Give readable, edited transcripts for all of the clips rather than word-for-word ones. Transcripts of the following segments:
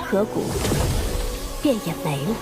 河谷，便也没了。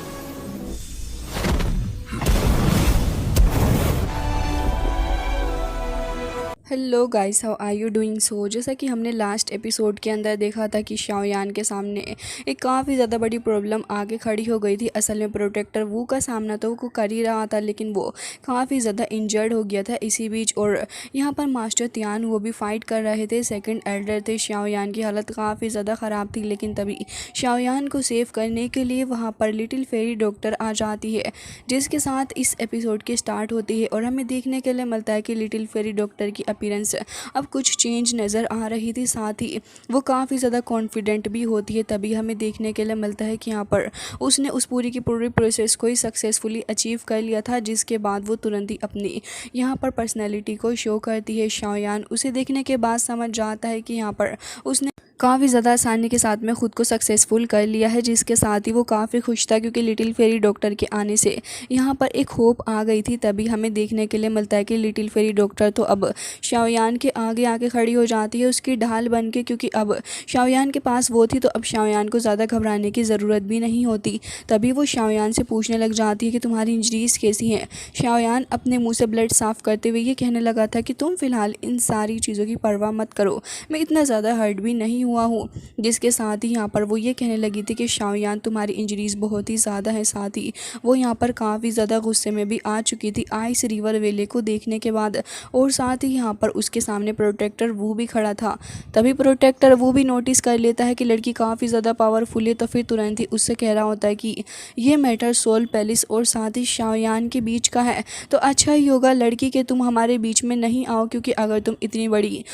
hello guys, how are you doing. So जैसा कि हमने लास्ट एपिसोड के अंदर देखा था कि शाओयान के सामने एक काफ़ी ज़्यादा बड़ी प्रॉब्लम आगे खड़ी हो गई थी। असल में प्रोटेक्टर वू का सामना तो वो कर ही रहा था, लेकिन वो काफ़ी ज़्यादा इंजर्ड हो गया था इसी बीच। और यहाँ पर मास्टर तियान वो भी फाइट कर रहे थे, सेकंड एल्डर थे। शाओयान की हालत काफ़ी ज़्यादा ख़राब थी, लेकिन तभी शाओयान को सेव करने के लिए वहाँ पर लिटिल फेरी डॉक्टर आ जाती है, जिसके साथ इस एपिसोड की स्टार्ट होती है। और हमें देखने के लिए मिलता है कि लिटिल फेरी डॉक्टर की अपीयरेंस अब कुछ चेंज नज़र आ रही थी, साथ ही वो काफ़ी ज़्यादा कॉन्फिडेंट भी होती है। तभी हमें देखने के लिए मिलता है कि यहाँ पर उसने उस पूरी की पूरी प्रोसेस को ही सक्सेसफुली अचीव कर लिया था, जिसके बाद वो तुरंत ही अपनी यहाँ पर पर्सनैलिटी को शो करती है। शाओयान उसे देखने के बाद समझ जाता है कि यहाँ पर उसने काफ़ी ज़्यादा आसानी के साथ में ख़ुद को सक्सेसफुल कर लिया है, जिसके साथ ही वो काफ़ी खुश था, क्योंकि लिटिल फेरी डॉक्टर के आने से यहाँ पर एक होप आ गई थी। तभी हमें देखने के लिए मिलता है कि लिटिल फेरी डॉक्टर तो अब शाओयान के आगे आके खड़ी हो जाती है, उसकी ढाल बन के, क्योंकि अब शाओयान के पास वो थी तो अब शाओयान को ज़्यादा घबराने की ज़रूरत भी नहीं होती। तभी वो शाओयान से पूछने लग जाती है कि तुम्हारी इंजरीज़ कैसी हैं। शाओयान अपने मुँह से ब्लड साफ़ करते हुए ये कहने लगा था कि तुम फ़िलहाल इन सारी चीज़ों की परवाह मत करो, मैं इतना ज़्यादा हर्ट भी नहीं हुआ हूँ। जिसके साथ ही यहाँ पर वो ये कहने लगी थी कि शाओयान तुम्हारी इंजरीज़ बहुत ही ज़्यादा है। साथ ही वो यहाँ पर काफ़ी ज़्यादा गुस्से में भी आ चुकी थी आइस रिवर वेले को देखने के बाद। और साथ ही यहाँ पर उसके सामने प्रोटेक्टर वो भी खड़ा था। तभी प्रोटेक्टर वो भी नोटिस कर लेता है कि लड़की काफ़ी ज़्यादा पावरफुल है, तो फिर तुरंत ही उससे कह रहा होता है कि ये मैटर सोल पैलेस और साथ ही शाओयान के बीच का है, तो अच्छा ही होगा लड़की के तुम हमारे बीच में नहीं आओ, क्योंकि अगर तुम इतनी बड़ी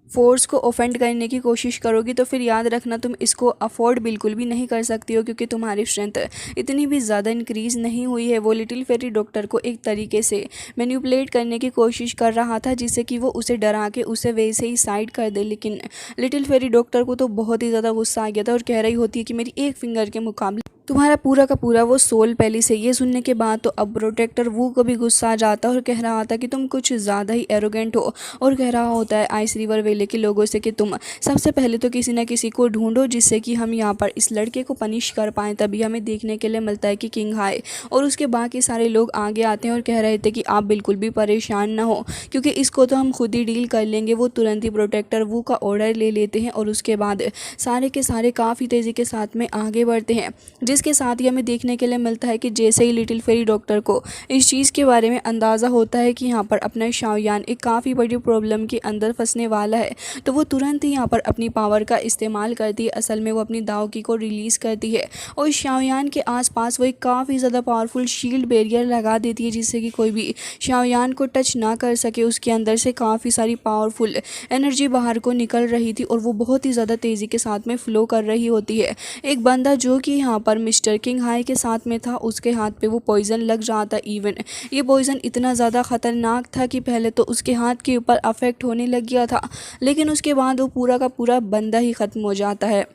फोर्स को ऑफेंड करने की कोशिश करोगी तो फिर याद रखना तुम इसको अफोर्ड बिल्कुल भी नहीं कर सकती हो, क्योंकि तुम्हारी स्ट्रेंथ इतनी भी ज़्यादा इंक्रीज़ नहीं हुई है। वो लिटिल फेरी डॉक्टर को एक तरीके से मैनिपुलेट करने की कोशिश कर रहा था, जिससे कि वो उसे डरा के उसे वैसे ही साइड कर दे। लेकिन लिटिल फेरी डॉक्टर को तो बहुत ही ज़्यादा गुस्सा आ गया था और कह रही होती है कि मेरी एक फिंगर के मुकाबले तुम्हारा पूरा का पूरा वो सोल पैलेस है। ये सुनने के बाद तो अब प्रोटेक्टर वो को भी गुस्सा आ जाता और कह रहा था कि तुम कुछ ज़्यादा ही एरोगेंट हो। और कह रहा होता है आइस रिवर वेले के लोगों से कि तुम सबसे पहले तो किसी न किसी को ढूंढो जिससे कि हम यहाँ पर इस लड़के को पनिश कर पाएँ। तभी हमें देखने के लिए मिलता है कि किंग हाई और उसके बाकी सारे लोग आगे आते हैं और कह रहे थे कि आप बिल्कुल भी परेशान ना हो, क्योंकि इसको तो हम खुद ही डील कर लेंगे। वो तुरंत ही प्रोटेक्टर वो का ऑर्डर ले लेते हैं और उसके बाद सारे के सारे काफ़ी तेज़ी के साथ में आगे बढ़ते हैं, जिसके साथ ही हमें देखने के लिए मिलता है कि जैसे ही लिटिल फेरी डॉक्टर को इस चीज़ के बारे में अंदाज़ा होता है कि यहाँ पर अपना शाओयान एक काफ़ी बड़ी प्रॉब्लम के अंदर फंसने वाला है, तो वो तुरंत ही यहाँ पर अपनी पावर का इस्तेमाल करती है। असल में वो अपनी दाव की को रिलीज़ करती है और शाओयान के आसपास वो एक काफ़ी ज़्यादा पावरफुल शील्ड बैरियर लगा देती है, जिससे कि कोई भी शाओयान को टच ना कर सके। उसके अंदर से काफ़ी सारी पावरफुल एनर्जी बाहर को निकल रही थी और वो बहुत ही ज़्यादा तेज़ी के साथ में फ़्लो कर रही होती है। एक बंदा जो कि यहाँ पर मिस्टर किंग हाई के साथ में था, उसके हाथ पे वो पॉइज़न लग रहा था। इवन ये पॉइज़न इतना ज़्यादा ख़तरनाक था कि पहले तो उसके हाथ के ऊपर अफेक्ट होने लग गया था, लेकिन उसके बाद वो पूरा का पूरा बंदा ही ख़त्म हो जाता है।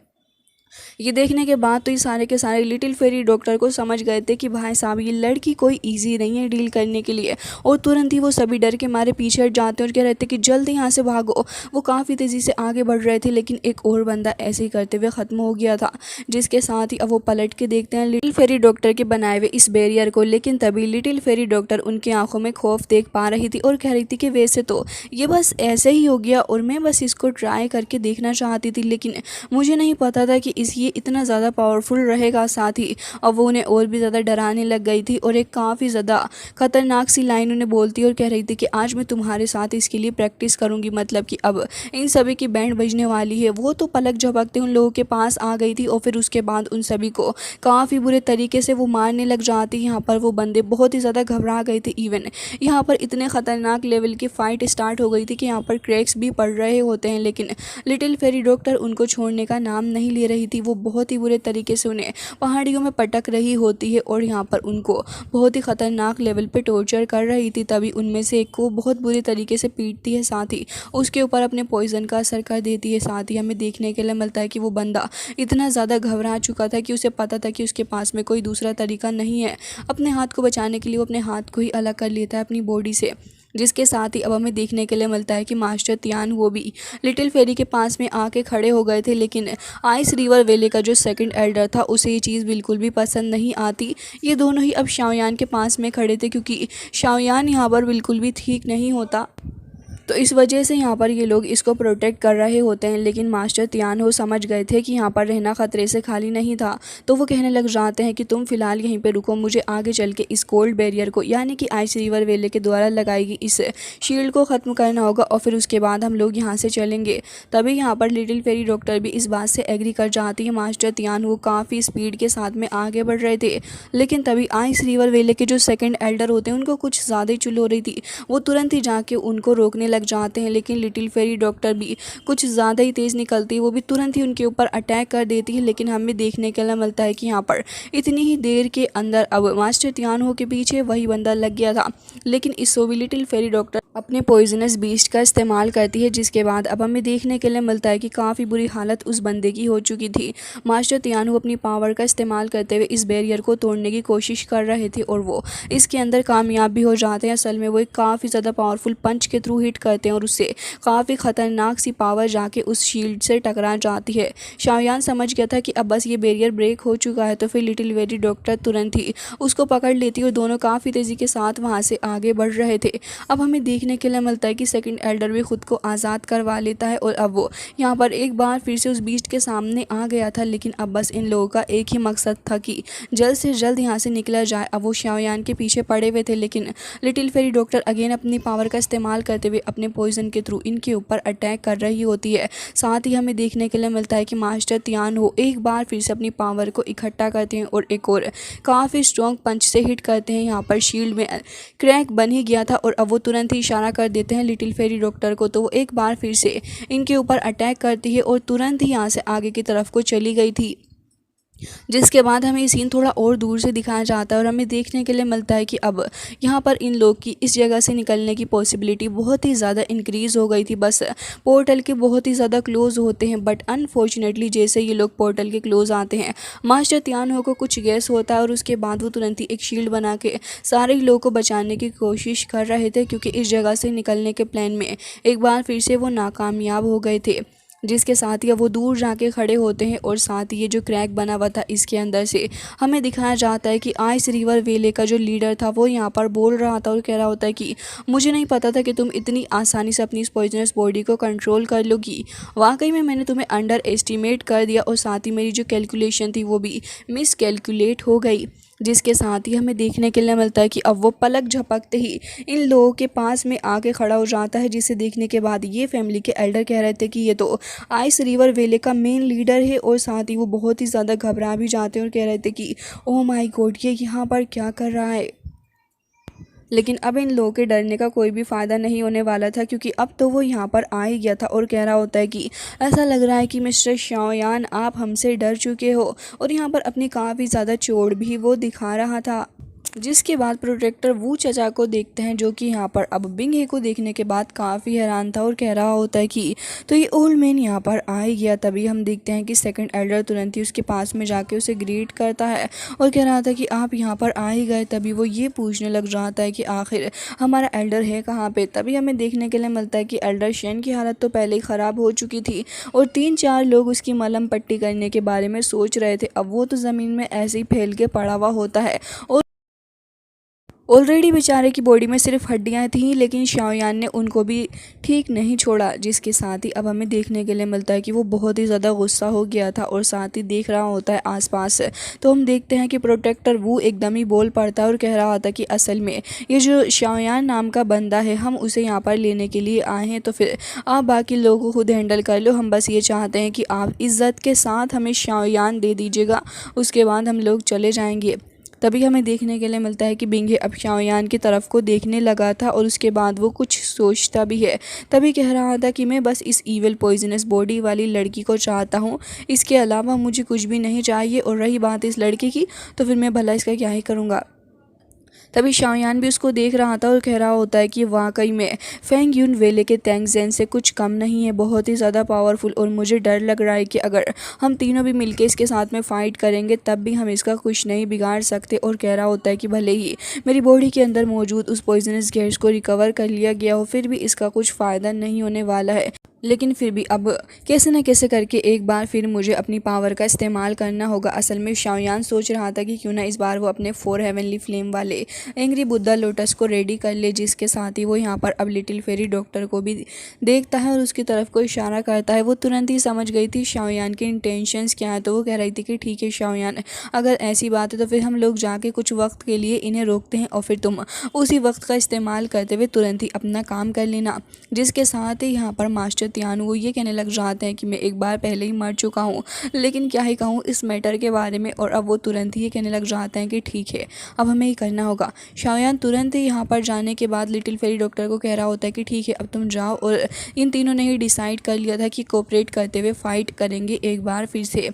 ये देखने के बाद तो ये सारे के सारे लिटिल फेरी डॉक्टर को समझ गए थे कि भाई साहब ये लड़की कोई इजी नहीं है डील करने के लिए, और तुरंत ही वो सभी डर के मारे पीछे हट जाते हैं और कह रहे थे कि जल्द यहाँ से भागो। वो काफ़ी तेज़ी से आगे बढ़ रहे थे, लेकिन एक और बंदा ऐसे ही करते हुए ख़त्म हो गया था, जिसके साथ ही अब वो पलट के देखते हैं लिटिल फेरी डॉक्टर के बनाए हुए इस बैरियर को। लेकिन तभी लिटिल फेरी डॉक्टर उनकी आंखों में खौफ देख पा रही थी और कह रही थी कि वैसे तो ये बस ऐसे ही हो गया और मैं बस इसको ट्राई करके देखना चाहती थी, लेकिन मुझे नहीं पता था कि ये इतना ज़्यादा पावरफुल रहेगा। साथ ही अब वो उन्हें और भी ज़्यादा डराने लग गई थी और एक काफ़ी ज़्यादा ख़तरनाक सी लाइन उन्हें बोलती और कह रही थी कि आज मैं तुम्हारे साथ इसके लिए प्रैक्टिस करूँगी, मतलब कि अब इन सभी की बैंड बजने वाली है। वो तो पलक झपकते उन लोगों के पास आ गई थी और फिर उसके बाद उन सभी को काफ़ी बुरे तरीके से वो मारने लग जाती। यहाँ पर वो बंदे बहुत ही ज़्यादा घबरा गए थे। इवन यहाँ पर इतने ख़तरनाक लेवल की फ़ाइट स्टार्ट हो गई थी कि यहाँ पर क्रैक्स भी पड़ रहे होते हैं, लेकिन लिटिल फेरी डॉक्टर उनको छोड़ने का नाम नहीं ले रही थी। वो बहुत ही बुरे तरीके से उन्हें पहाड़ियों में पटक रही होती है और यहाँ पर उनको बहुत ही ख़तरनाक लेवल पे टॉर्चर कर रही थी। तभी उनमें से एक को बहुत बुरी तरीके से पीटती है, साथ ही उसके ऊपर अपने पॉइज़न का असर कर देती है। साथ ही हमें देखने के लिए मिलता है कि वो बंदा इतना ज़्यादा घबरा चुका था कि उसे पता था कि उसके पास में कोई दूसरा तरीका नहीं है। अपने हाथ को बचाने के लिए वो अपने हाथ को ही अलग कर लेता है अपनी बॉडी से, जिसके साथ ही अब हमें देखने के लिए मिलता है कि मास्टर तियान वो भी लिटिल फेरी के पास में आके खड़े हो गए थे, लेकिन आइस रिवर वैली का जो सेकंड एल्डर था उसे ये चीज़ बिल्कुल भी पसंद नहीं आती। ये दोनों ही अब शाओयान के पास में खड़े थे, क्योंकि शाओयान यहाँ पर बिल्कुल भी ठीक नहीं होता, तो इस वजह से यहाँ पर ये लोग इसको प्रोटेक्ट कर रहे होते हैं। लेकिन मास्टर तियान हो समझ गए थे कि यहाँ पर रहना ख़तरे से खाली नहीं था, तो वो कहने लग जाते हैं कि तुम फ़िलहाल यहीं पे रुको, मुझे आगे चल के इस कोल्ड बैरियर को यानी कि आइस रिवर वेले के द्वारा लगाएगी इस शील्ड को ख़त्म करना होगा और फिर उसके बाद हम लोग यहाँ से चलेंगे। तभी यहाँ पर लिटिल फेरी डॉक्टर भी इस बात से एग्री कर जाती है। मास्टर तियान वो काफ़ी स्पीड के साथ में आगे बढ़ रहे थे, लेकिन तभी आइस रिवर वेले के जो सेकेंड एल्डर होते हैं उनको कुछ ज़्यादा ही चुल हो रही थी। वो तुरंत ही जाके उनको रोकने लग जाते हैं, लेकिन लिटिल फेरी डॉक्टर भी कुछ ज़्यादा ही तेज़ निकलती है, वो भी तुरंत ही उनके ऊपर अटैक कर देती है। लेकिन हमें देखने के लिए मिलता है कि यहाँ पर इतनी ही देर के अंदर अब मास्टर तियानो के पीछे वही बंदा लग गया था। लेकिन इससे भी लिटिल फेरी डॉक्टर अपने पॉइजनस बीस्ट का इस्तेमाल करती है, जिसके बाद अब हमें देखने के लिए मिलता है कि काफ़ी बुरी हालत उस बंदे की हो चुकी थी। मास्टर तियानो अपनी पावर का इस्तेमाल करते हुए इस बैरियर को तोड़ने की कोशिश कर रहे थे और वो इसके अंदर कामयाब भी हो जाते हैं। असल में वो एक काफ़ी ज़्यादा पावरफुल पंच के थ्रू हिट करते हैं और उससे काफ़ी ख़तरनाक सी पावर जाके उस शील्ड से टकरा जाती है। शाओयान समझ गया था कि अब बस ये बैरियर ब्रेक हो चुका है, तो फिर लिटिल फेरी डॉक्टर तुरंत ही उसको पकड़ लेती है और दोनों काफ़ी तेज़ी के साथ वहाँ से आगे बढ़ रहे थे। अब हमें देखने के लिए मिलता है कि सेकंड एल्डर भी खुद को आज़ाद करवा लेता है और अब वो यहाँ पर एक बार फिर से उस बीस्ट के सामने आ गया था। लेकिन अब बस इन लोगों का एक ही मकसद था कि जल्द से जल्द यहाँ से निकला जाए। अब वो शाओयान के पीछे पड़े हुए थे, लेकिन लिटिल फेरी डॉक्टर अगेन अपनी पावर का इस्तेमाल करते हुए अपने पॉइजन के थ्रू इनके ऊपर अटैक कर रही होती है। साथ ही हमें देखने के लिए मिलता है कि मास्टर तियान हो एक बार फिर से अपनी पावर को इकट्ठा करते हैं और एक और काफ़ी स्ट्रॉन्ग पंच से हिट करते हैं। यहाँ पर शील्ड में क्रैक बन ही गया था और अब वो तुरंत ही इशारा कर देते हैं लिटिल फेरी डॉक्टर को, तो वो एक बार फिर से इनके ऊपर अटैक करती है और तुरंत ही यहाँ से आगे की तरफ को चली गई थी। जिसके बाद हमें ये सीन थोड़ा और दूर से दिखाया जाता है और हमें देखने के लिए मिलता है कि अब यहाँ पर इन लोग की इस जगह से निकलने की पॉसिबिलिटी बहुत ही ज़्यादा इंक्रीज़ हो गई थी। बस पोर्टल के बहुत ही ज़्यादा क्लोज़ होते हैं, बट अनफॉर्चुनेटली जैसे ये लोग पोर्टल के क्लोज़ आते हैं, मास्टर तियानो को कुछ गैस होता है और उसके बाद वो तुरंत ही एक शील्ड बना के सारे लोगों को बचाने की कोशिश कर रहे थे, क्योंकि इस जगह से निकलने के प्लान में एक बार फिर से वो नाकामयाब हो गए थे। जिसके साथ ही अब वो दूर जाके खड़े होते हैं और साथ ही ये जो क्रैक बना हुआ था इसके अंदर से हमें दिखाया जाता है कि आइस रिवर वेले का जो लीडर था वो यहाँ पर बोल रहा था और कह रहा होता है कि मुझे नहीं पता था कि तुम इतनी आसानी से अपनी इस पॉइजनस बॉडी को कंट्रोल कर लोगी। वाकई में मैंने तुम्हें अंडर एस्टिमेट कर दिया और साथ ही मेरी जो कैलकुलेशन थी वो भी मिस कैलकुलेट हो गई। जिसके साथ ही हमें देखने के लिए मिलता है कि अब वो पलक झपकते ही इन लोगों के पास में आके खड़ा हो जाता है, जिसे देखने के बाद ये फैमिली के एल्डर कह रहे थे कि ये तो आइस रिवर वेले का मेन लीडर है। और साथ ही वो बहुत ही ज़्यादा घबरा भी जाते हैं और कह रहे थे कि ओह माय गॉड, ये यहाँ पर क्या कर रहा है। लेकिन अब इन लोगों के डरने का कोई भी फ़ायदा नहीं होने वाला था, क्योंकि अब तो वो यहाँ पर आ ही गया था और कह रहा होता है कि ऐसा लग रहा है कि मिस्टर शाओयान आप हमसे डर चुके हो, और यहाँ पर अपनी काफ़ी ज़्यादा चोट भी वो दिखा रहा था। जिसके बाद प्रोटेक्टर वू चचा को देखते हैं, जो कि यहाँ पर अब बिंग हे को देखने के बाद काफ़ी हैरान था और कह रहा होता है कि तो ये ओल्ड मैन यहाँ पर आ ही गया। तभी हम देखते हैं कि सेकंड एल्डर तुरंत ही उसके पास में जाके उसे ग्रीट करता है और कह रहा था कि आप यहाँ पर आ ही गए। तभी वो ये पूछने लग जाता है कि आखिर हमारा एल्डर है कहाँ पे। तभी हमें देखने के लिए मिलता है कि एल्डर शेन की हालत तो पहले ही ख़राब हो चुकी थी और 3-4 लोग उसकी मलहम पट्टी करने के बारे में सोच रहे थे। अब वो तो ज़मीन में ऐसे ही फैल के पड़ा हुआ होता है और ऑलरेडी बेचारे की बॉडी में सिर्फ हड्डियां थीं, लेकिन शाओयान ने उनको भी ठीक नहीं छोड़ा। जिसके साथ ही अब हमें देखने के लिए मिलता है कि वो बहुत ही ज़्यादा गुस्सा हो गया था और साथ ही देख रहा होता है आसपास। तो हम देखते हैं कि प्रोटेक्टर वो एकदम ही बोल पड़ता है और कह रहा होता है कि असल में ये जो शाओयान नाम का बंदा है, हम उसे यहाँ पर लेने के लिए आए हैं, तो फिर आप बाकी लोगों को खुद हैंडल कर लो। हम बस ये चाहते हैं कि आप इज़्ज़त के साथ हमें शाओयान दे दीजिएगा, उसके बाद हम लोग चले जाएंगे। तभी हमें देखने के लिए मिलता है कि बिंग हे अब शाओयान की तरफ को देखने लगा था और उसके बाद वो कुछ सोचता भी है। तभी कह रहा था कि मैं बस इस ईविल पॉइजनस बॉडी वाली लड़की को चाहता हूँ, इसके अलावा मुझे कुछ भी नहीं चाहिए। और रही बात इस लड़की की, तो फिर मैं भला इसका क्या ही करूँगा। तभी शाओयान भी उसको देख रहा था और कह रहा होता है कि वाकई में फेंग यून वेले के तैंग ज़ेन से कुछ कम नहीं है, बहुत ही ज़्यादा पावरफुल, और मुझे डर लग रहा है कि अगर हम तीनों भी मिलके इसके साथ में फ़ाइट करेंगे तब भी हम इसका कुछ नहीं बिगाड़ सकते। और कह रहा होता है कि भले ही मेरी बॉडी के अंदर मौजूद उस पॉइजनस गैस को रिकवर कर लिया गया हो, फिर भी इसका कुछ फ़ायदा नहीं होने वाला है, लेकिन फिर भी अब कैसे न कैसे करके एक बार फिर मुझे अपनी पावर का इस्तेमाल करना होगा। असल में शाओयान सोच रहा था कि क्यों ना इस बार वो अपने 4 हेवनली फ्लेम वाले एंग्री बुद्धा लोटस को रेडी कर ले, जिसके साथ ही वो यहाँ पर अब लिटिल फेरी डॉक्टर को भी देखता है और उसकी तरफ को इशारा करता है। वो तुरंत ही समझ गई थी शाओयान के इंटेंशंस क्या है, तो वो कह रही थी कि ठीक है शाओयान, अगर ऐसी बात है तो फिर हम लोग जाके कुछ वक्त के लिए इन्हें रोकते हैं और फिर तुम उसी वक्त का इस्तेमाल करते हुए तुरंत ही अपना काम कर लेना। जिसके साथ ही यहाँ पर मास्टर त्यानु वो ये कहने लग जाते हैं कि मैं एक बार पहले ही मर चुका हूँ, लेकिन क्या ही कहूँ इस मैटर के बारे में, और अब वो तुरंत ही ये कहने लग जाते हैं कि ठीक है अब हमें ये करना होगा। शाओयान तुरंत ही यहाँ पर जाने के बाद लिटिल फेरी डॉक्टर को कह रहा होता है कि ठीक है अब तुम जाओ, और इन तीनों ने ही डिसाइड कर लिया था कि कोऑपरेट करते हुए फाइट करेंगे एक बार फिर से।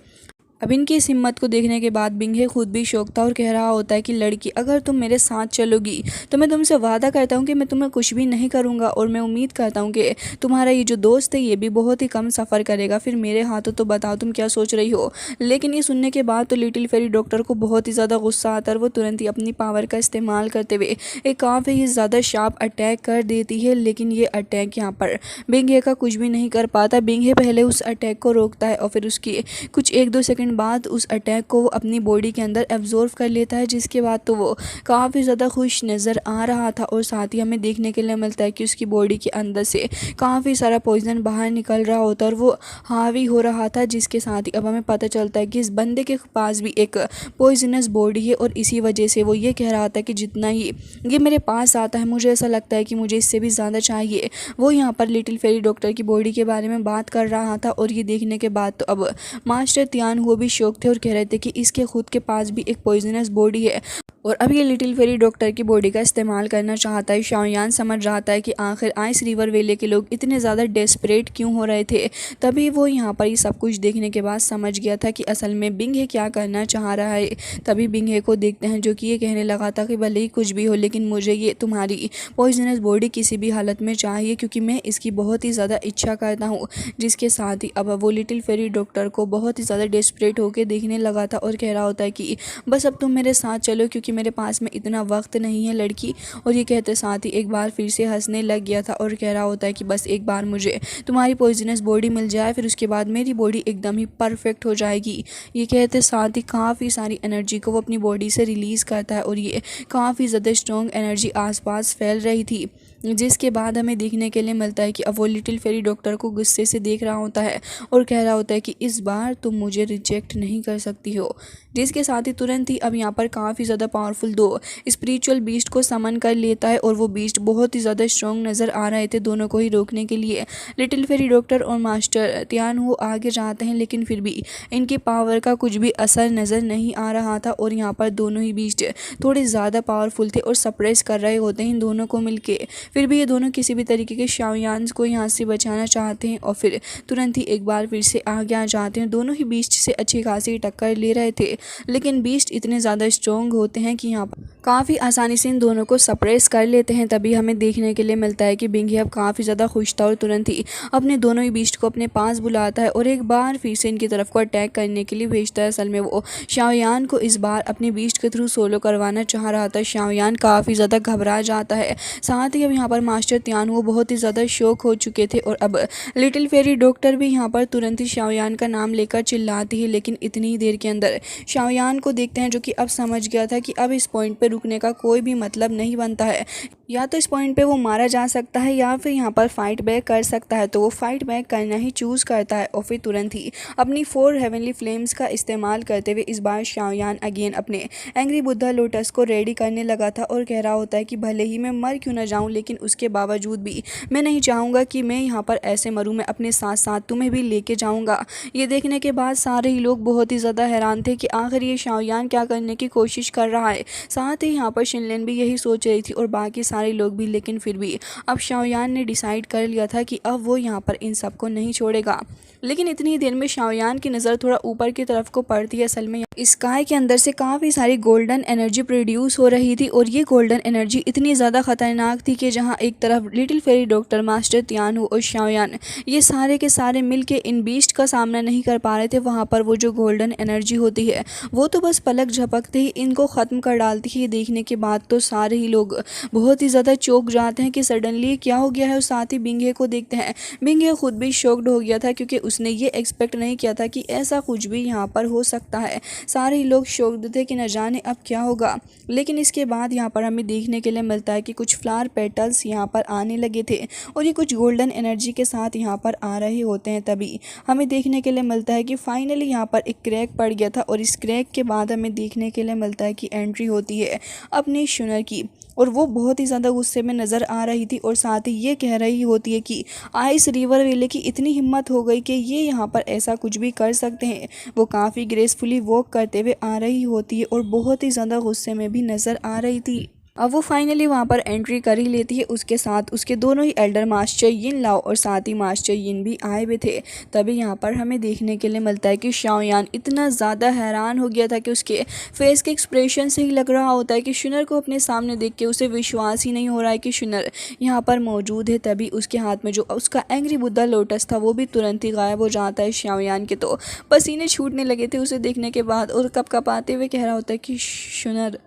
अब इनकी इस हिम्मत को देखने के बाद बिंगे खुद भी शौक था और कह रहा होता है कि लड़की, अगर तुम मेरे साथ चलोगी तो मैं तुमसे वादा करता हूँ कि मैं तुम्हें कुछ भी नहीं करूँगा, और मैं उम्मीद करता हूँ कि तुम्हारा ये जो दोस्त है ये भी बहुत ही कम सफ़र करेगा फिर मेरे हाथों। तो बताओ तुम क्या सोच रही हो। लेकिन ये सुनने के बाद तो लिटिल फेरी डॉक्टर को बहुत ही ज़्यादा गुस्सा आता है और वो तुरंत ही अपनी पावर का इस्तेमाल करते हुए एक काफ़ी ही ज़्यादा शार्प अटैक कर देती है। लेकिन ये अटैक यहाँ पर बिंगे का कुछ भी नहीं कर पाता। बिंगे पहले उस अटैक को रोकता है और फिर उसकी कुछ 1-2 सेकंड बाद उस अटैक को वो अपनी बॉडी के अंदर एब्जॉर्व कर लेता है, जिसके बाद तो वो काफ़ी ज़्यादा खुश नज़र आ रहा था। और साथ ही हमें देखने के लिए मिलता है कि उसकी बॉडी के अंदर से काफ़ी सारा पॉइजन बाहर निकल रहा होता है और वो हावी हो रहा था, जिसके साथ ही अब हमें पता चलता है कि इस बंदे के पास भी एक पॉइजनस बॉडी है, और इसी वजह से वो ये कह रहा था कि जितना ही ये मेरे पास आता है मुझे ऐसा लगता है कि मुझे इससे भी ज़्यादा चाहिए। वो यहाँ पर लिटिल फेरी डॉक्टर की बॉडी के बारे में बात कर रहा था, और ये देखने के बाद तो अब मास्टर त्यान वो भी शौक थे और कह रहे थे कि इसके खुद के पास भी एक पॉइजनस बॉडी है, और अब ये लिटिल फेरी डॉक्टर की बॉडी का इस्तेमाल करना चाहता है। शाओयान समझ जाता है कि आखिर आइस रिवर वेले के लोग इतने ज़्यादा डेस्परेट क्यों हो रहे थे। तभी वो यहाँ पर ये सब कुछ देखने के बाद समझ गया था कि असल में बिंगे क्या करना चाह रहा है। तभी बिंगे को देखते हैं जो कि ये कहने लगा था कि भले ही कुछ भी हो लेकिन मुझे ये तुम्हारी पॉइजनस बॉडी किसी भी हालत में चाहिए, क्योंकि मैं इसकी बहुत ही ज़्यादा इच्छा करता हूँ। जिसके साथ ही अब वो लिटिल फेरी डॉक्टर को बहुत ही ज़्यादा डेस्परेट होकर देखने लगा था और कह रहा होता है कि बस अब तुम मेरे साथ चलो, क्योंकि मेरे पास में इतना वक्त नहीं है लड़की। और ये कहते साथ ही एक बार फिर से हंसने लग गया था और कह रहा होता है कि बस एक बार मुझे तुम्हारी पॉइजनस बॉडी मिल जाए, फिर उसके बाद मेरी बॉडी एकदम ही परफेक्ट हो जाएगी। ये कहते साथ ही काफ़ी सारी एनर्जी को वो अपनी बॉडी से रिलीज़ करता है और ये काफ़ी ज़्यादा स्ट्रॉन्ग एनर्जी आसपास फैल रही थी। जिसके बाद हमें देखने के लिए मिलता है कि अब वो लिटिल फेरी डॉक्टर को गुस्से से देख रहा होता है और कह रहा होता है कि इस बार तुम मुझे रिजेक्ट नहीं कर सकती हो। जिसके साथ ही तुरंत ही अब यहाँ पर काफ़ी ज़्यादा पावरफुल 2 स्पिरिचुअल बीस्ट को समन कर लेता है और वो बीस्ट बहुत ही ज़्यादा स्ट्रॉन्ग नज़र आ रहे थे दोनों को ही रोकने के लिए। लिटिल फेरी डॉक्टर और मास्टर त्यान वो आगे जाते हैं, लेकिन फिर भी इनकी पावर का कुछ भी असर नज़र नहीं आ रहा था और यहाँ पर दोनों ही बीस्ट थोड़े ज़्यादा पावरफुल थे और सप्रेस कर रहे होते हैं इन दोनों को मिलके। फिर भी ये दोनों किसी भी तरीके के शाओयान्स को यहाँ से बचाना चाहते हैं और फिर तुरंत ही एक बार फिर से आगे आ जाते हैं। दोनों ही बीस्ट से अच्छी खासी टक्कर ले रहे थे, लेकिन बीस्ट इतने ज़्यादा स्ट्रॉन्ग होते हैं कि यहाँ पर काफ़ी आसानी से इन दोनों को सप्रेस कर लेते हैं। तभी हमें देखने के लिए मिलता है कि बिंगी अब काफ़ी ज़्यादा खुश था और तुरंत ही अपने दोनों ही बीस्ट को अपने पास बुलाता है और एक बार फिर से इनकी तरफ को अटैक करने के लिए भेजता है। असल में वो शाओयान को इस बार अपने बीस्ट के थ्रू सोलो करवाना चाह रहा था। शाओयान काफ़ी ज़्यादा घबरा जाता है। साथ ही अब यहाँ पर मास्टर त्यान वो बहुत ही ज़्यादा शौक हो चुके थे और अब लिटिल फेरी डॉक्टर भी यहाँ पर तुरंत ही शाओयान का नाम लेकर चिल्लाती है, लेकिन इतनी ही देर के अंदर शाओयान को देखते हैं जो कि अब समझ गया था कि अब इस पॉइंट पे रुकने का कोई भी मतलब नहीं बनता है। या तो इस पॉइंट पे वो मारा जा सकता है या फिर यहाँ पर फाइट बैक कर सकता है, तो वो फाइट बैक करना ही चूज़ करता है और फिर तुरंत ही अपनी 4 हेवनली फ्लेम्स का इस्तेमाल करते हुए इस बार शाओयान अगेन अपने एंग्री बुद्धा लोटस को रेडी करने लगा था और कह रहा होता है कि भले ही मैं मर क्यों ना जाऊँ, लेकिन लेकिन उसके बावजूद भी मैं नहीं चाहूँगा कि मैं यहाँ पर ऐसे मरूँ, मैं अपने साथ साथ तुम्हें भी लेके जाऊँगा। ये देखने के बाद सारे ही लोग बहुत ही ज़्यादा हैरान थे कि आखिर ये शाओयान क्या करने की कोशिश कर रहा है। साथ ही यहाँ पर शिनलिन भी यही सोच रही थी और बाकी सारे लोग भी, लेकिन फिर भी अब शाओयान ने डिसाइड कर लिया था कि अब वो यहाँ पर इन सबको नहीं छोड़ेगा। लेकिन इतनी ही देर में शाओयान की नज़र थोड़ा ऊपर की तरफ को पड़ती है। असल में स्काई के अंदर से काफ़ी सारी गोल्डन एनर्जी प्रोड्यूस हो रही थी और ये गोल्डन एनर्जी इतनी ज़्यादा खतरनाक थी कि जहाँ एक तरफ लिटिल फेरी डॉक्टर मास्टर तियानहू और शाओयान ये सारे के सारे मिलके इन बीस्ट का सामना नहीं कर पा रहे थे, वहाँ पर वो जो गोल्डन एनर्जी होती है वो तो बस पलक झपकते ही इनको ख़त्म कर डालती है। ये देखने के बाद तो सारे ही लोग बहुत ही ज़्यादा चौंक जाते हैं कि सडनली क्या हो गया है। और साथ ही बिंगे को देखते हैं, बिंगे खुद भी शॉक्ड हो गया था क्योंकि उसने ये एक्सपेक्ट नहीं किया था कि ऐसा कुछ भी यहाँ पर हो सकता है। सारे ही लोग शॉक्ड थे कि न जाने अब क्या होगा। लेकिन इसके बाद यहाँ पर हमें देखने के लिए मिलता है कि कुछ फ्लावर पेटल्स यहाँ पर आने लगे थे और ये कुछ गोल्डन एनर्जी के साथ यहाँ पर आ रहे होते हैं। तभी हमें देखने के लिए मिलता है कि फाइनली यहाँ पर एक क्रैक पड़ गया था और इस क्रैक के बाद हमें देखने के लिए मिलता है कि एंट्री होती है अपनी शुनर की और वो बहुत ही ज़्यादा गुस्से में नज़र आ रही थी और साथ ही ये कह रही होती है कि आइस रिवर वेले की इतनी हिम्मत हो गई कि ये यहाँ पर ऐसा कुछ भी कर सकते हैं। वो काफ़ी ग्रेसफुली वॉक करते हुए आ रही होती है और बहुत ही ज़्यादा गुस्से में भी नज़र आ रही थी। अब वो फाइनली वहाँ पर एंट्री कर ही लेती है। उसके साथ उसके दोनों ही एल्डर मास्टर यिन लाओ और साथ ही मास्टर यिन भी आए हुए थे। तभी यहाँ पर हमें देखने के लिए मिलता है कि शाओयान इतना ज़्यादा हैरान हो गया था कि उसके फेस के एक्सप्रेशन से ही लग रहा होता है कि शुनर को अपने सामने देख के उसे विश्वास ही नहीं हो रहा है कि शुनर यहाँ पर मौजूद है। तभी उसके हाथ में जो उसका एंग्री बुद्धा लोटस था वो भी तुरंत ही गायब हो जाता है। शाओयान के तो पसीने छूटने लगे थे उसे देखने के बाद और कपकपाते हुए कह रहा होता है कि शुनर।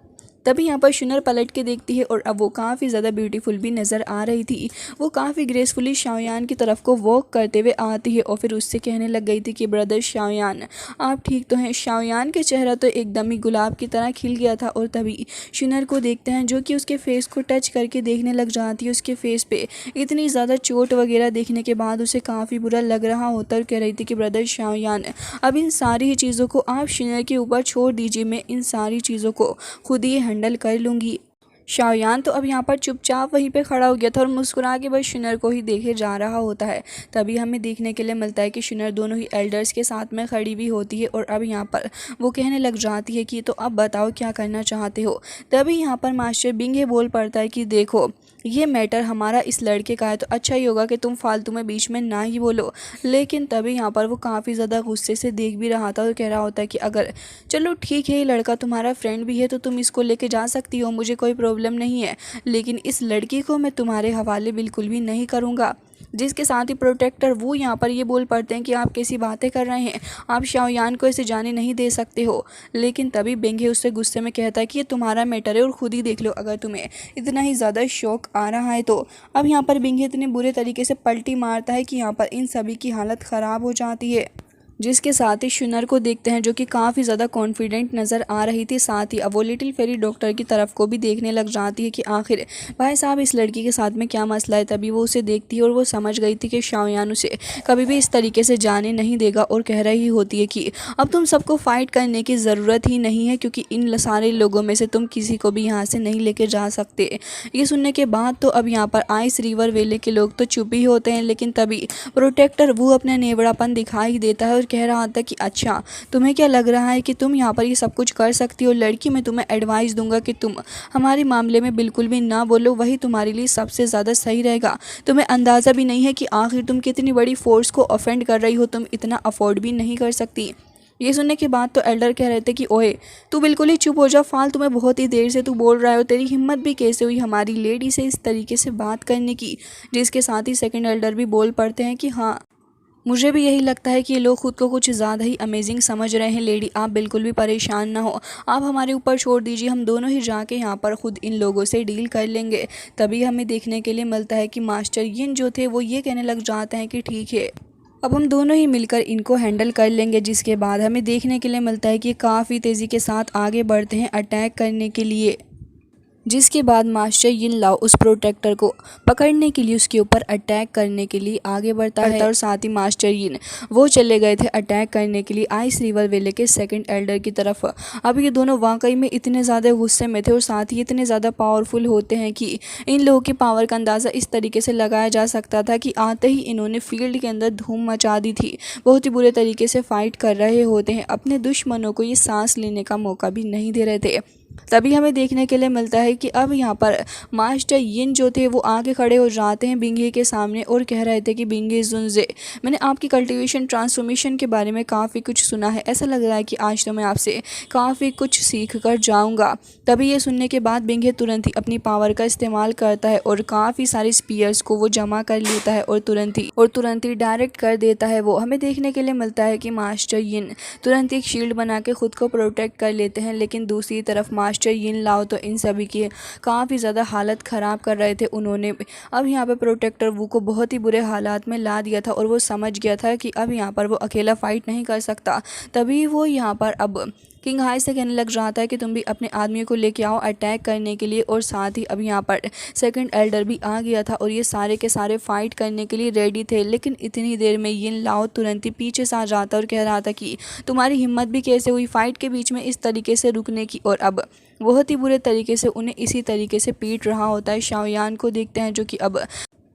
तभी यहाँ पर शुनर पलट के देखती है और अब वो काफ़ी ज़्यादा ब्यूटीफुल भी नज़र आ रही थी। वो काफ़ी ग्रेसफुली शाओयान की तरफ को वॉक करते हुए आती है और फिर उससे कहने लग गई थी कि ब्रदर शाओयान आप ठीक तो हैं। शाओयान के चेहरा तो एकदम ही गुलाब की तरह खिल गया था और तभी शुनर को देखते हैं जो कि उसके फेस को टच करके देखने लग जाती है। उसके फेस पे इतनी ज़्यादा चोट वगैरह देखने के बाद उसे काफ़ी बुरा लग रहा होता और कह रही थी कि ब्रदर शाओयान अब इन सारी ही चीज़ों को आप शुनर के ऊपर छोड़ दीजिए, मैं इन सारी चीज़ों को खुद ही हैंडल कर लूँगी। शाओयान तो अब यहाँ पर चुपचाप वहीं पे खड़ा हो गया था और मुस्कुरा के बस शुनर को ही देखे जा रहा होता है। तभी हमें देखने के लिए मिलता है कि शुनर दोनों ही एल्डर्स के साथ में खड़ी भी होती है और अब यहाँ पर वो कहने लग जाती है कि तो अब बताओ क्या करना चाहते हो। तभी यहाँ पर मास्टर बिंगे बोल पड़ता है कि देखो ये मैटर हमारा इस लड़के का है तो अच्छा ही होगा कि तुम फालतू में बीच में ना ही बोलो। लेकिन तभी यहाँ पर वो काफ़ी ज़्यादा गुस्से से देख भी रहा था और कह रहा होता है कि अगर चलो ठीक है ये लड़का तुम्हारा फ्रेंड भी है तो तुम इसको लेके जा सकती हो, मुझे कोई प्रॉब्लम नहीं है, लेकिन इस लड़की को मैं तुम्हारे हवाले बिल्कुल भी नहीं करूँगा। जिसके साथ ही प्रोटेक्टर वो यहाँ पर ये बोल पड़ते हैं कि आप कैसी बातें कर रहे हैं, आप शाओयान को ऐसे जाने नहीं दे सकते हो। लेकिन तभी बेंगे उससे गुस्से में कहता है कि ये तुम्हारा मैटर है और ख़ुद ही देख लो अगर तुम्हें इतना ही ज़्यादा शौक आ रहा है तो। अब यहाँ पर बेंगे इतने बुरे तरीके से पलटी मारता है कि यहाँ पर इन सभी की हालत ख़राब हो जाती है। जिसके साथ ही शुनर को देखते हैं जो कि काफ़ी ज़्यादा कॉन्फिडेंट नज़र आ रही थी। साथ ही अब वो लिटिल फेरी डॉक्टर की तरफ को भी देखने लग जाती है कि आखिर भाई साहब इस लड़की के साथ में क्या मसला है। तभी वो उसे देखती है और वो समझ गई थी कि शाओयान उसे कभी भी इस तरीके से जाने नहीं देगा और कह रही होती है कि अब तुम सबको फ़ाइट करने की ज़रूरत ही नहीं है क्योंकि इन सारे लोगों में से तुम किसी को भी यहाँ से नहीं लेके जा सकते। ये सुनने के बाद तो अब यहाँ पर आइस रिवर वेले के लोग तो चुप ही होते हैं। लेकिन तभी प्रोटेक्टर वो अपना नेवड़ापन दिखाई देता है और कह रहा था कि अच्छा तुम्हें क्या लग रहा है कि तुम यहाँ पर ये सब कुछ कर सकती हो। लड़की मैं तुम्हें एडवाइस दूंगा कि तुम हमारे मामले में बिल्कुल भी ना बोलो, वही तुम्हारे लिए सबसे ज़्यादा सही रहेगा। तुम्हें अंदाज़ा भी नहीं है कि आखिर तुम कितनी बड़ी फोर्स को ऑफेंड कर रही हो, तुम इतना अफोर्ड भी नहीं कर सकती। ये सुनने के बाद तो एल्डर कह रहे थे कि ओए तू बिल्कुल ही चुप हो जा, फालतू में बहुत ही देर से तू बोल रहा है, तेरी हिम्मत भी कैसे हुई हमारी लेडी से इस तरीके से बात करने की। जिसके साथ ही सेकंड एल्डर भी बोल पड़ते हैं कि हाँ मुझे भी यही लगता है कि ये लोग खुद को कुछ ज़्यादा ही अमेजिंग समझ रहे हैं। लेडी आप बिल्कुल भी परेशान ना हो, आप हमारे ऊपर छोड़ दीजिए, हम दोनों ही जाके यहाँ पर खुद इन लोगों से डील कर लेंगे। तभी हमें देखने के लिए मिलता है कि मास्टर यिन जो थे वो ये कहने लग जाते हैं कि ठीक है अब हम दोनों ही मिलकर इनको हैंडल कर लेंगे। जिसके बाद हमें देखने के लिए मिलता है कि काफ़ी तेज़ी के साथ आगे बढ़ते हैं अटैक करने के लिए। जिसके बाद मास्टर यिन लाओ उस प्रोटेक्टर को पकड़ने के लिए उसके ऊपर अटैक करने के लिए आगे बढ़ता है और साथ ही मास्टर यिन वो चले गए थे अटैक करने के लिए आइस रिवर वेले के सेकंड एल्डर की तरफ। अब ये दोनों वाकई में इतने ज़्यादा गुस्से में थे और साथ ही इतने ज़्यादा पावरफुल होते हैं कि इन लोगों की पावर का अंदाज़ा इस तरीके से लगाया जा सकता था कि आते ही इन्होंने फील्ड के अंदर धूम मचा दी थी। बहुत ही बुरे तरीके से फाइट कर रहे होते हैं, अपने दुश्मनों को ये सांस लेने का मौका भी नहीं दे रहे थे। तभी हमें देखने के लिए मिलता है कि अब यहाँ पर मास्टर यिन जो थे वो आगे खड़े हो जाते हैं बिंगे के सामने और कह रहे थे कि बिंगे जुनजे, मैंने आपकी कल्टीवेशन ट्रांसफॉर्मेशन के बारे में काफ़ी कुछ सुना है, ऐसा लग रहा है कि आज तो मैं आपसे काफ़ी कुछ सीख कर जाऊँगा। तभी ये सुनने के बाद बिंगे तुरंत ही अपनी पावर का इस्तेमाल करता है और काफ़ी सारे स्पीयर्स को वो जमा कर लेता है और तुरंत ही डायरेक्ट कर देता है। वो हमें देखने के लिए मिलता है कि मास्टर यिन तुरंत एक शील्ड बना के खुद को प्रोटेक्ट कर लेते हैं, लेकिन दूसरी तरफ मास्टर यिन लाओ तो इन सभी की काफ़ी ज़्यादा हालत ख़राब कर रहे थे। उन्होंने अब यहाँ पे प्रोटेक्टर वू को बहुत ही बुरे हालात में ला दिया था और वो समझ गया था कि अब यहाँ पर वो अकेला फ़ाइट नहीं कर सकता। तभी वो यहाँ पर अब किंग हाई से कहने लग जाता है कि तुम भी अपने आदमियों को लेके आओ अटैक करने के लिए। और साथ ही अब यहाँ पर सेकंड एल्डर भी आ गया था और ये सारे के सारे फाइट करने के लिए रेडी थे, लेकिन इतनी देर में यिन लाओ तुरंत ही पीछे से आ जाता और कह रहा था कि तुम्हारी हिम्मत भी कैसे हुई फाइट के बीच में इस तरीके से रुकने की। और अब बहुत ही बुरे तरीके से उन्हें इसी तरीके से पीट रहा होता है। शाओयान को देखते हैं जो कि अब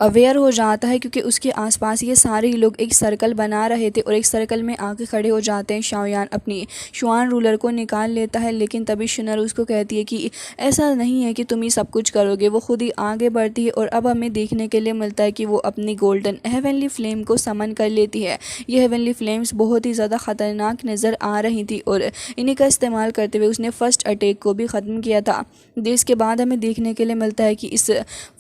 अवेयर हो जाता है क्योंकि उसके आसपास ये सारे ही लोग एक सर्कल बना रहे थे और एक सर्कल में आके खड़े हो जाते हैं। शाओयान अपनी शुआन रूलर को निकाल लेता है, लेकिन तभी शुनर उसको कहती है कि ऐसा नहीं है कि तुम ही सब कुछ करोगे। वो खुद ही आगे बढ़ती है और अब हमें देखने के लिए मिलता है कि वो अपनी गोल्डन हेवनली फ्लेम को समन कर लेती है। ये हेवनली फ्लेम्स बहुत ही ज़्यादा ख़तरनाक नज़र आ रही थी और इन्हीं का इस्तेमाल करते हुए उसने फर्स्ट अटैक को भी ख़त्म किया था। जिसके बाद हमें देखने के लिए मिलता है कि इस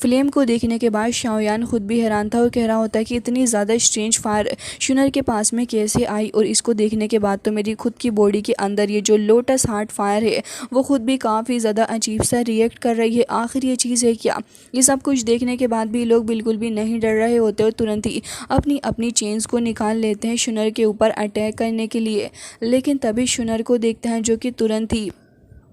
फ्लेम को देखने के बाद शाओयान खुद भी हैरान था और कह रहा होता है कि इतनी ज़्यादा स्ट्रेंज फायर शुनर के पास में कैसे आई। और इसको देखने के बाद तो मेरी खुद की बॉडी के अंदर ये जो लोटस हार्ट फायर है वो खुद भी काफ़ी ज़्यादा अजीब सा रिएक्ट कर रही है। आखिर ये चीज़ है क्या? ये सब कुछ देखने के बाद भी लोग बिल्कुल भी नहीं डर रहे होते और तुरंत ही अपनी अपनी चेन्स को निकाल लेते हैं शुनर के ऊपर अटैक करने के लिए। लेकिन तभी शुनर को देखते हैं जो कि तुरंत ही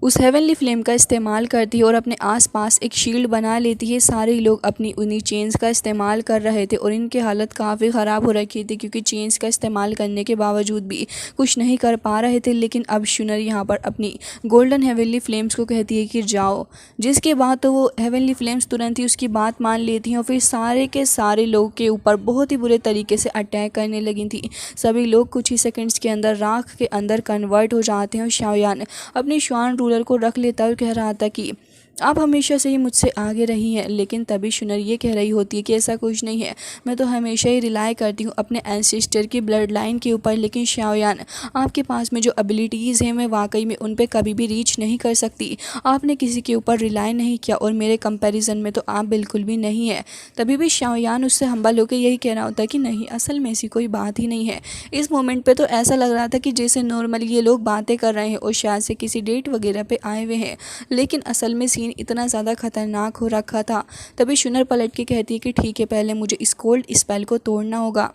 उस हेवनली फ्लेम का इस्तेमाल करती है और अपने आसपास एक शील्ड बना लेती है। सारे लोग अपनी उन्हीं चेन्स का इस्तेमाल कर रहे थे और इनकी हालत काफ़ी ख़राब हो रखी थी क्योंकि चेन्स का इस्तेमाल करने के बावजूद भी कुछ नहीं कर पा रहे थे। लेकिन अब शुनर यहाँ पर अपनी गोल्डन हेवनली फ्लेम्स को कहती है कि जाओ, जिसके बाद तो वो हेवनली फ्लेम्स तुरंत ही उसकी बात मान लेती हैं और फिर सारे के सारे लोग के ऊपर बहुत ही बुरे तरीके से अटैक करने लगी थी। सभी लोग कुछ ही सेकेंड्स के अंदर राख के अंदर कन्वर्ट हो जाते हैं और शाओयान अपनी श्वान रूलर को रख लेता और कह रहा था कि आप हमेशा से ही मुझसे आगे रही हैं। लेकिन तभी शुनर ये कह रही होती है कि ऐसा कुछ नहीं है, मैं तो हमेशा ही रिलाई करती हूँ अपने एंसेस्टर की ब्लड लाइन के ऊपर। लेकिन शाओयान, आपके पास में जो एबिलिटीज़ हैं मैं वाकई में उन पर कभी भी रीच नहीं कर सकती। आपने किसी के ऊपर रिलाई नहीं किया और मेरे कंपैरिजन में तो आप बिल्कुल भी नहीं है। तभी भी शाओयान उससे हम्बल होकर यही कहना होता है कि नहीं, असल में ऐसी कोई बात ही नहीं है। इस मोमेंट पर तो ऐसा लग रहा था कि जैसे नॉर्मली ये लोग बातें कर रहे हैं और शायद से किसी डेट वगैरह पर आए हुए हैं, लेकिन असल में सीन इतना ज़्यादा खतरनाक हो रखा था। तभी शुनर पलट के कहती है कि ठीक है, पहले मुझे इस कोल्ड स्पेल को तोड़ना होगा।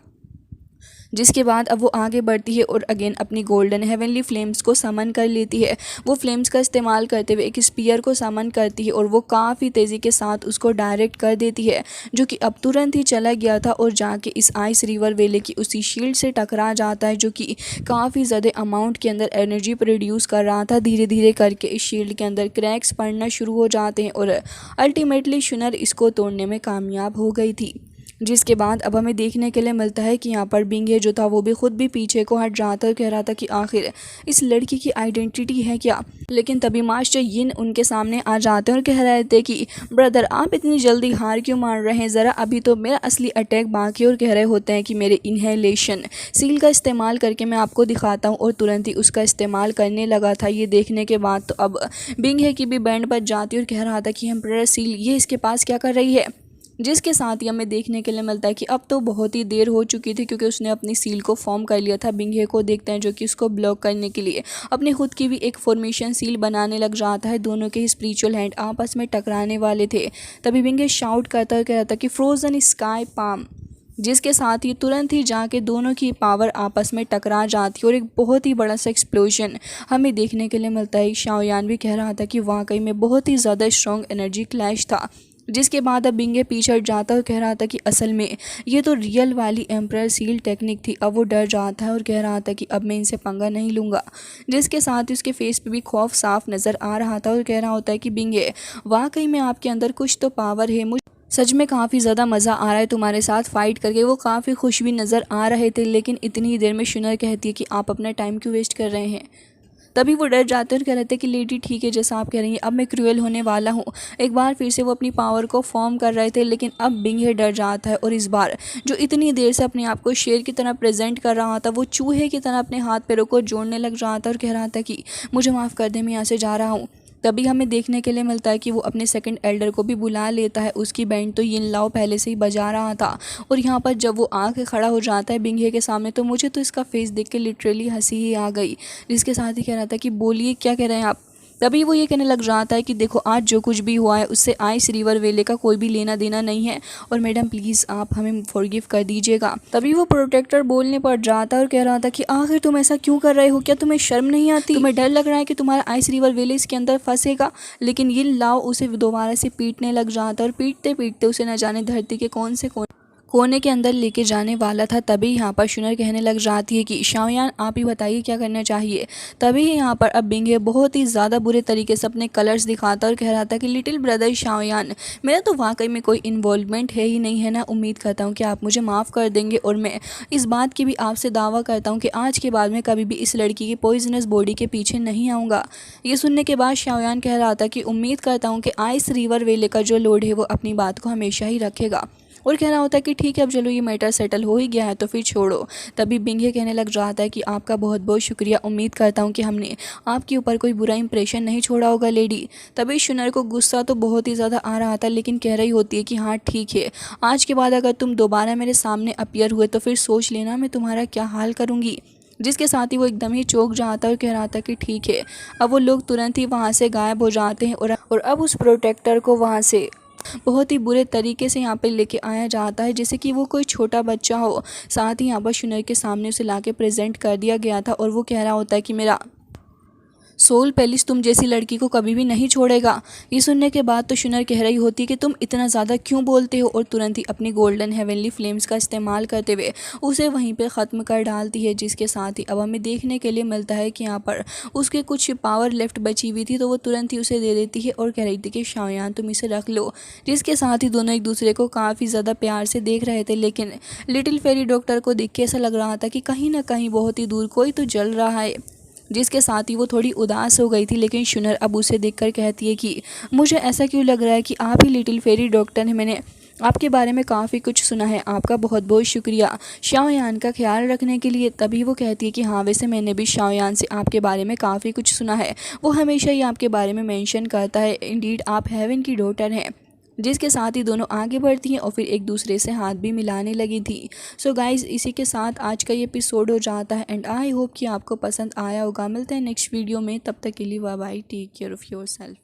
जिसके बाद अब वो आगे बढ़ती है और अगेन अपनी गोल्डन हेवनली फ्लेम्स को समन कर लेती है। वो फ्लेम्स का इस्तेमाल करते हुए एक स्पीयर को समन करती है और वो काफ़ी तेज़ी के साथ उसको डायरेक्ट कर देती है, जो कि अब तुरंत ही चला गया था और जाके इस आइस रिवर वेले की उसी शील्ड से टकरा जाता है, जो कि काफ़ी ज़्यादा अमाउंट के अंदर एनर्जी प्रोड्यूस कर रहा था। धीरे धीरे करके इस शील्ड के अंदर क्रैक्स पड़ना शुरू हो जाते हैं और अल्टीमेटली शुनर इसको तोड़ने में कामयाब हो गई थी। जिसके बाद अब हमें देखने के लिए मिलता है कि यहाँ पर बिंगे जो था वो भी खुद भी पीछे को हट जाता और कह रहा था कि आखिर इस लड़की की आइडेंटिटी है क्या। लेकिन तभी मास्टर यिन उनके सामने आ जाते हैं और कह रहे थे कि ब्रदर, आप इतनी जल्दी हार क्यों मान रहे हैं, ज़रा अभी तो मेरा असली अटैक बाकी। और कह रहे होते हैं कि मेरे इनहेलेशन सील का इस्तेमाल करके मैं आपको दिखाता हूँ और तुरंत ही उसका इस्तेमाल करने लगा था। ये देखने के बाद तो अब बिंगे की भी बैंड बज जाती और कह रहा था कि एम्परर सील ये इसके पास क्या कर रही है। जिसके साथ ही हमें देखने के लिए मिलता है कि अब तो बहुत ही देर हो चुकी थी क्योंकि उसने अपनी सील को फॉर्म कर लिया था। बिंगे को देखते हैं जो कि उसको ब्लॉक करने के लिए अपने खुद की भी एक फॉर्मेशन सील बनाने लग जाता है। दोनों के ही स्पिरिचुअल हैंड आपस में टकराने वाले थे। तभी बिंगे शाउट करता हुआ कह रहा था कि फ्रोजन स्काई पाम, जिसके साथ ही तुरंत ही जाके दोनों की पावर आपस में टकरा जाती है और एक बहुत ही बड़ा सा एक्सप्लोजन हमें देखने के लिए मिलता है। शाओयान भी कह रहा था कि वाकई में बहुत ही ज़्यादा स्ट्रॉन्ग एनर्जी क्लैश था। जिसके बाद अब बिंगे पीछे हट जाता है और कह रहा था कि असल में ये तो रियल वाली एम्परर सील टेक्निक थी। अब वो डर जाता है और कह रहा था कि अब मैं इनसे पंगा नहीं लूँगा। जिसके साथ ही उसके फेस पे भी खौफ साफ नज़र आ रहा था और कह रहा होता है कि बिंगे वाकई में आपके अंदर कुछ तो पावर है, मुझे सच में काफ़ी ज़्यादा मज़ा आ रहा है तुम्हारे साथ फ़ाइट करके। वो काफ़ी खुश भी नज़र आ रहे थे, लेकिन इतनी ही देर में शुनर कहती है कि आप अपना टाइम क्यों वेस्ट कर रहे हैं। तभी वो डर जाते हैं और कह रहे थे कि लेडी ठीक है, जैसा आप कह रही हैं, अब मैं क्रूएल होने वाला हूँ। एक बार फिर से वो अपनी पावर को फॉर्म कर रहे थे, लेकिन अब बिंगे डर जाता है और इस बार जो इतनी देर से अपने आप को शेर की तरह प्रेजेंट कर रहा था, वो चूहे की तरह अपने हाथ पैरों को जोड़ने लग रहा था और कह रहा था कि मुझे माफ़ कर दे, मैं यहाँ से जा रहा हूँ। तभी हमें देखने के लिए मिलता है कि वो अपने सेकंड एल्डर को भी बुला लेता है। उसकी बैंड तो यिन लाओ पहले से ही बजा रहा था और यहाँ पर जब वो आके खड़ा हो जाता है बिंगे के सामने, तो मुझे तो इसका फेस देख के लिटरली हंसी ही आ गई। जिसके साथ ही कह रहा था कि बोलिए क्या कह रहे हैं आप। तभी वो ये कहने लग जाता है कि देखो आज जो कुछ भी हुआ है उससे आइस रिवर वेले का कोई भी लेना देना नहीं है और मैडम प्लीज़ आप हमें फॉरगिव कर दीजिएगा। तभी वो प्रोटेक्टर बोलने पर जाता है और कह रहा था कि आखिर तुम ऐसा क्यों कर रहे हो, क्या तुम्हें शर्म नहीं आती, तुम्हें डर लग रहा है कि तुम्हारा आइस रिवर वेले इसके अंदर फंसेगा। लेकिन ये लाओ उसे दोबारा से पीटने लग जाता है और पीटते पीटते उसे न जाने धरती के कौन से कोने के अंदर लेके जाने वाला था। तभी यहाँ पर शुनर कहने लग जाती है कि शाओयान आप ही बताइए क्या करना चाहिए। तभी यहाँ पर अब बिंगे बहुत ही ज़्यादा बुरे तरीके से अपने कलर्स दिखाता और कह रहा था कि लिटिल ब्रदर शाओयान, मेरा तो वाकई में कोई इन्वॉल्वमेंट है ही नहीं है ना। उम्मीद करता हूँ कि आप मुझे माफ़ कर देंगे और मैं इस बात की भी आपसे दावा करता हूँ कि आज के बाद मैं कभी भी इस लड़की की पॉइजनस बॉडी के पीछे नहीं आऊँगा। ये सुनने के बाद शाओयान कह रहा था कि उम्मीद करता हूँ कि आइस रिवर वेले का जो लॉर्ड है वो अपनी बात को हमेशा ही रखेगा और कह रहा होता है कि ठीक है अब चलो ये मैटर सेटल हो ही गया है तो फिर छोड़ो। तभी बिंगे कहने लग जाता है कि आपका बहुत बहुत शुक्रिया, उम्मीद करता हूँ कि हमने आपके ऊपर कोई बुरा इंप्रेशन नहीं छोड़ा होगा लेडी। तभी शुनर को गुस्सा तो बहुत ही ज़्यादा आ रहा था, लेकिन कह रही होती है कि हाँ ठीक है, आज के बाद अगर तुम दोबारा मेरे सामने अपीयर हुए तो फिर सोच लेना मैं तुम्हारा क्या हाल करूँगी। जिसके साथ ही वो एकदम ही चौंक जाता है और कह रहा था कि ठीक है। अब वो लोग तुरंत ही वहाँ से गायब हो जाते हैं और अब उस प्रोटेक्टर को वहाँ से बहुत ही बुरे तरीके से यहाँ पे लेके आया जाता है, जैसे कि वो कोई छोटा बच्चा हो। साथ ही यहाँ पर शुनर के सामने उसे लाके प्रेजेंट कर दिया गया था और वो कह रहा होता है कि मेरा सोल पैलेस तुम जैसी लड़की को कभी भी नहीं छोड़ेगा। ये सुनने के बाद तो शुनर कह रही होती है कि तुम इतना ज़्यादा क्यों बोलते हो और तुरंत ही अपनी गोल्डन हेवनली फ्लेम्स का इस्तेमाल करते हुए उसे वहीं पे ख़त्म कर डालती है। जिसके साथ ही अब हमें देखने के लिए मिलता है कि यहाँ पर उसके कुछ पावर लेफ्ट बची हुई थी, तो वो तुरंत ही उसे दे देती है और कह रही थी कि शाओयान तुम इसे रख लो। जिसके साथ ही दोनों एक दूसरे को काफ़ी ज़्यादा प्यार से देख रहे थे, लेकिन लिटिल फेरी डॉक्टर को देख के ऐसा लग रहा था कि कहीं ना कहीं बहुत ही दूर कोई तो जल रहा है। जिसके साथ ही वो थोड़ी उदास हो गई थी, लेकिन शुनर अब उसे देखकर कहती है कि मुझे ऐसा क्यों लग रहा है कि आप ही लिटिल फेरी डॉक्टर हैं, मैंने आपके बारे में काफ़ी कुछ सुना है, आपका बहुत बहुत शुक्रिया शाओयान का ख्याल रखने के लिए। तभी वो कहती है कि हाँ वैसे मैंने भी शाओयान से आपके बारे में काफ़ी कुछ सुना है, वो हमेशा ही आपके बारे में मेंशन करता है, इंडीड आप हेवन की डॉटर हैं। जिसके साथ ही दोनों आगे बढ़ती हैं और फिर एक दूसरे से हाथ भी मिलाने लगी थी। सो गाइज़ इसी के साथ आज का ये एपिसोड हो जाता है एंड आई होप कि आपको पसंद आया होगा। मिलते हैं नेक्स्ट वीडियो में, तब तक के लिए bye bye, take care of your self.